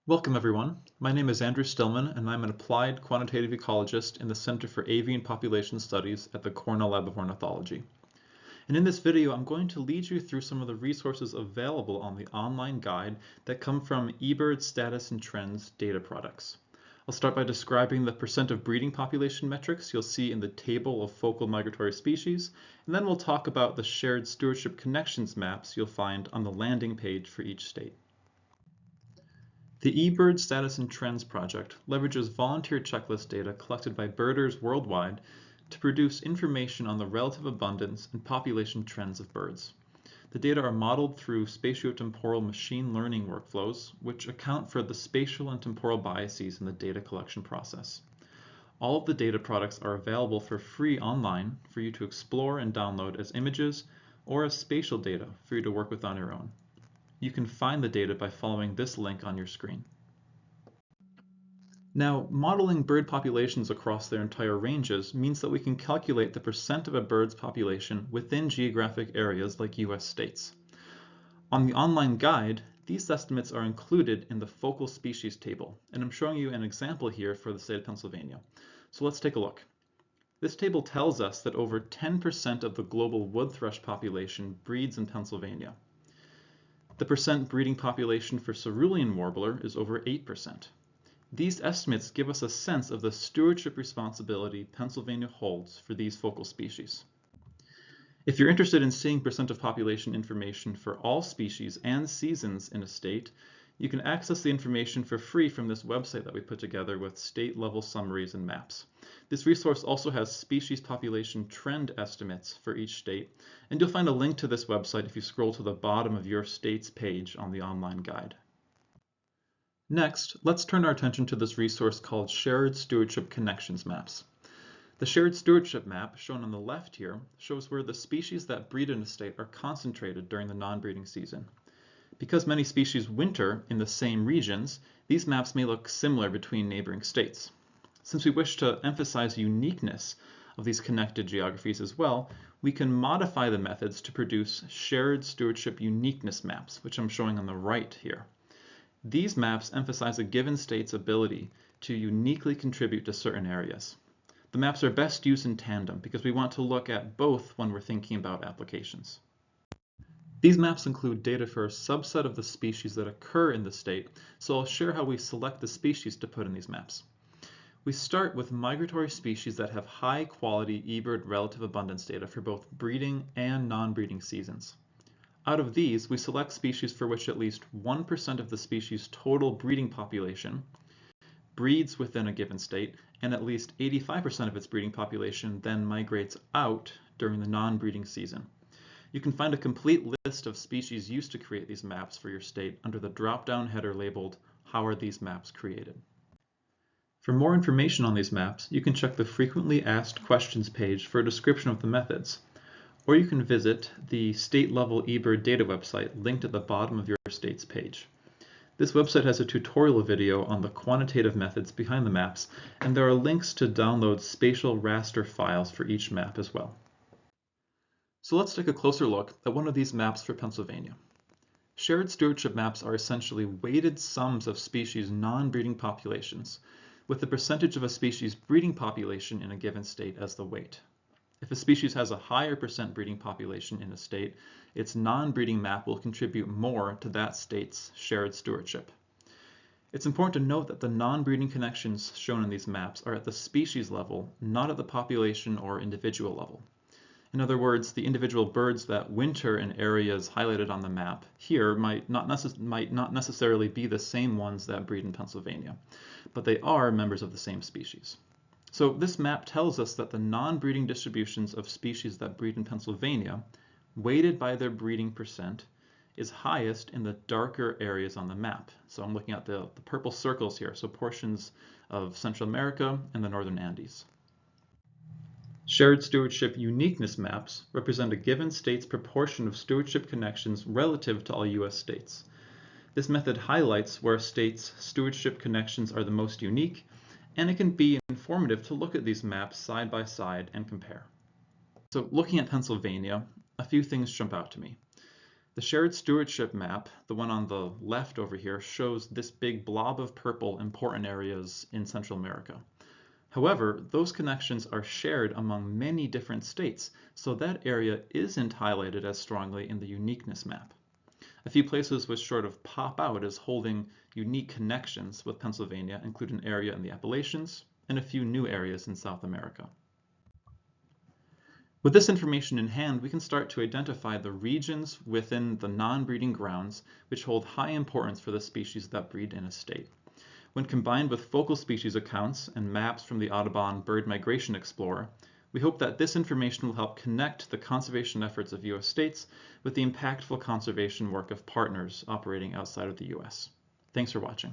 Welcome everyone. My name is Andrew Stillman and I'm an applied quantitative ecologist in the Center for Avian Population Studies at the Cornell Lab of Ornithology. And in this video, I'm going to lead you through some of the resources available on the online guide that come from eBird status and trends data products. I'll start by describing the percent of breeding population metrics you'll see in the table of focal migratory species, and then we'll talk about the shared stewardship connections maps you'll find on the landing page for each state. The eBird Status and Trends project leverages volunteer checklist data collected by birders worldwide to produce information on the relative abundance and population trends of birds. The data are modeled through spatiotemporal machine learning workflows, which account for the spatial and temporal biases in the data collection process. All of the data products are available for free online for you to explore and download as images or as spatial data for you to work with on your own. You can find the data by following this link on your screen. Now, modeling bird populations across their entire ranges means that we can calculate the percent of a bird's population within geographic areas like US states. On the online guide, these estimates are included in the focal species table, and I'm showing you an example here for the state of Pennsylvania. So let's take a look. This table tells us that over 10% of the global wood thrush population breeds in Pennsylvania. The percent breeding population for cerulean warbler is over 8%. These estimates give us a sense of the stewardship responsibility Pennsylvania holds for these focal species. If you're interested in seeing percent of population information for all species and seasons in a state, you can access the information for free from this website that we put together with state-level summaries and maps. This resource also has species population trend estimates for each state, and you'll find a link to this website if you scroll to the bottom of your state's page on the online guide. Next, let's turn our attention to this resource called Shared Stewardship Connections Maps. The Shared Stewardship map, shown on the left here, shows where the species that breed in a state are concentrated during the non-breeding season. Because many species winter in the same regions, these maps may look similar between neighboring states. Since we wish to emphasize uniqueness of these connected geographies as well, we can modify the methods to produce shared stewardship uniqueness maps, which I'm showing on the right here. These maps emphasize a given state's ability to uniquely contribute to certain areas. The maps are best used in tandem because we want to look at both when we're thinking about applications. These maps include data for a subset of the species that occur in the state, so I'll share how we select the species to put in these maps. We start with migratory species that have high quality eBird relative abundance data for both breeding and non-breeding seasons. Out of these, we select species for which at least 1% of the species' total breeding population breeds within a given state, and at least 85% of its breeding population then migrates out during the non-breeding season. You can find a complete list of species used to create these maps for your state under the drop-down header labeled "How are these maps created?" For more information on these maps, you can check the Frequently Asked Questions page for a description of the methods, or you can visit the state-level eBird data website linked at the bottom of your state's page. This website has a tutorial video on the quantitative methods behind the maps, and there are links to download spatial raster files for each map as well. So let's take a closer look at one of these maps for Pennsylvania. Shared stewardship maps are essentially weighted sums of species non-breeding populations, with the percentage of a species' breeding population in a given state as the weight. If a species has a higher percent breeding population in a state, its non-breeding map will contribute more to that state's shared stewardship. It's important to note that the non-breeding connections shown in these maps are at the species level, not at the population or individual level. In other words, the individual birds that winter in areas highlighted on the map here might not necessarily be the same ones that breed in Pennsylvania, but they are members of the same species. So this map tells us that the non-breeding distributions of species that breed in Pennsylvania, weighted by their breeding percent, is highest in the darker areas on the map. So I'm looking at the purple circles here, so portions of Central America and the Northern Andes. Shared stewardship uniqueness maps represent a given state's proportion of stewardship connections relative to all US states. This method highlights where a state's stewardship connections are the most unique, and it can be informative to look at these maps side by side and compare. So looking at Pennsylvania, a few things jump out to me. The shared stewardship map, the one on the left over here, shows this big blob of purple important areas in Central America. However, those connections are shared among many different states, so that area isn't highlighted as strongly in the uniqueness map. A few places which sort of pop out as holding unique connections with Pennsylvania include an area in the Appalachians and a few new areas in South America. With this information in hand, we can start to identify the regions within the non-breeding grounds which hold high importance for the species that breed in a state. When combined with focal species accounts and maps from the Audubon Bird Migration Explorer, we hope that this information will help connect the conservation efforts of U.S. states with the impactful conservation work of partners operating outside of the U.S. Thanks for watching.